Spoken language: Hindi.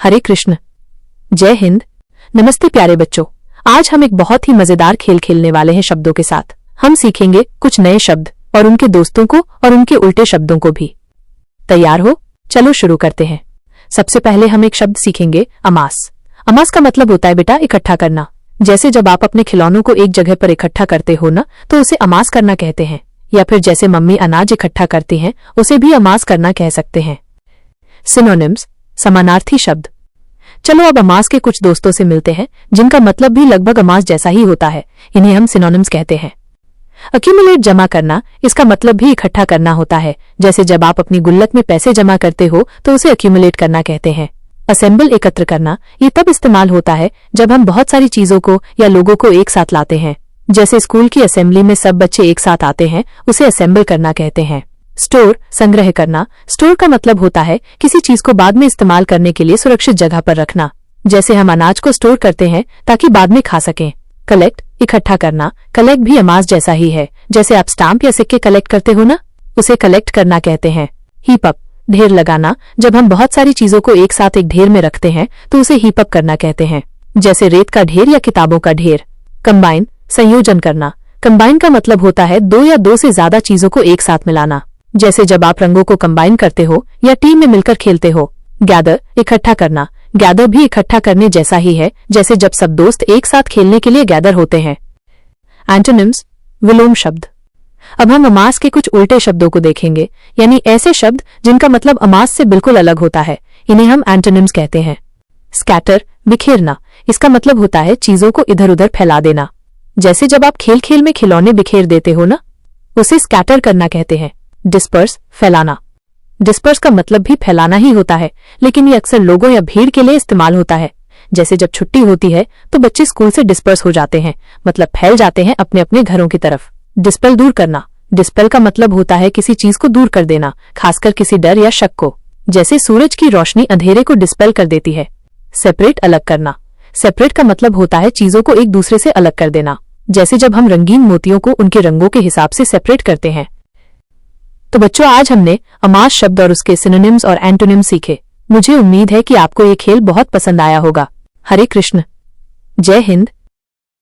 हरे कृष्ण, जय हिंद, नमस्ते प्यारे बच्चों। आज हम एक बहुत ही मजेदार खेल खेलने वाले हैं शब्दों के साथ। हम सीखेंगे कुछ नए शब्द और उनके दोस्तों को और उनके उल्टे शब्दों को भी। तैयार हो? चलो शुरू करते हैं। सबसे पहले हम एक शब्द सीखेंगे, अमास। अमास का मतलब होता है बेटा इकट्ठा करना। जैसे जब आप अपने खिलौनों को एक जगह पर इकट्ठा करते हो ना, तो उसे अमास करना कहते हैं। या फिर जैसे मम्मी अनाज इकट्ठा करती हैं, उसे भी अमास करना कह सकते हैं। सिनोनिम्स, समानार्थी शब्द। चलो अब अमास के कुछ दोस्तों से मिलते हैं जिनका मतलब भी लगभग अमास जैसा ही होता है। इन्हें हम सिनोनिम्स कहते हैं। अक्यूमुलेट, जमा करना, इसका मतलब भी इकट्ठा करना होता है। जैसे जब आप अपनी गुल्लक में पैसे जमा करते हो तो उसे अक्यूमुलेट करना कहते हैं। असेंबल, एकत्र करना, ये तब इस्तेमाल होता है जब हम बहुत सारी चीजों को या लोगों को एक साथ लाते हैं। जैसे स्कूल की असेंबली में सब बच्चे एक साथ आते हैं, उसे असेंबल करना कहते हैं। स्टोर, संग्रह करना। स्टोर का मतलब होता है किसी चीज को बाद में इस्तेमाल करने के लिए सुरक्षित जगह पर रखना। जैसे हम अनाज को स्टोर करते हैं ताकि बाद में खा सकें। कलेक्ट, इकट्ठा करना। कलेक्ट भी अमास जैसा ही है। जैसे आप स्टाम्प या सिक्के कलेक्ट करते हो ना, उसे कलेक्ट करना कहते हैं। हीप अप, ढेर लगाना। जब हम बहुत सारी चीजों को एक साथ एक ढेर में रखते हैं तो उसे हीप अप करना कहते हैं। जैसे रेत का ढेर या किताबों का ढेर। कंबाइन, संयोजन करना। कंबाइन का मतलब होता है दो या दो से ज्यादा चीजों को एक साथ मिलाना। जैसे जब आप रंगों को कंबाइन करते हो या टीम में मिलकर खेलते हो। गैदर, इकट्ठा करना। गैदर भी इकट्ठा करने जैसा ही है, जैसे जब सब दोस्त एक साथ खेलने के लिए गैदर होते हैं। एंटोनिम्स, विलोम शब्द। अब हम अमास के कुछ उल्टे शब्दों को देखेंगे, यानी ऐसे शब्द जिनका मतलब अमास से बिल्कुल अलग होता है। इन्हें हम एंटोनिम्स कहते हैं। स्कैटर, बिखेरना। इसका मतलब होता है चीजों को इधर उधर फैला देना। जैसे जब आप खेल खेल में खिलौने बिखेर देते हो ना, उसे स्कैटर करना कहते हैं। डिस्पर्स, फैलाना। डिस्पर्स का मतलब भी फैलाना ही होता है, लेकिन ये अक्सर लोगों या भीड़ के लिए इस्तेमाल होता है। जैसे जब छुट्टी होती है तो बच्चे स्कूल से डिस्पर्स हो जाते हैं, मतलब फैल जाते हैं अपने अपने घरों की तरफ। डिस्पेल, दूर करना। डिस्पेल का मतलब होता है किसी चीज को दूर कर देना, खासकर किसी डर या शक को। जैसे सूरज की रोशनी अंधेरे को डिस्पेल कर देती है। सेपरेट, अलग करना। सेपरेट का मतलब होता है चीजों को एक दूसरे से अलग कर देना। जैसे जब हम रंगीन मोतियों को उनके रंगों के हिसाब से सेपरेट करते हैं। तो बच्चों, आज हमने अमास शब्द और उसके सिनोनिम्स और एंटोनिम्स सीखे। मुझे उम्मीद है कि आपको ये खेल बहुत पसंद आया होगा। हरे कृष्ण, जय हिंद।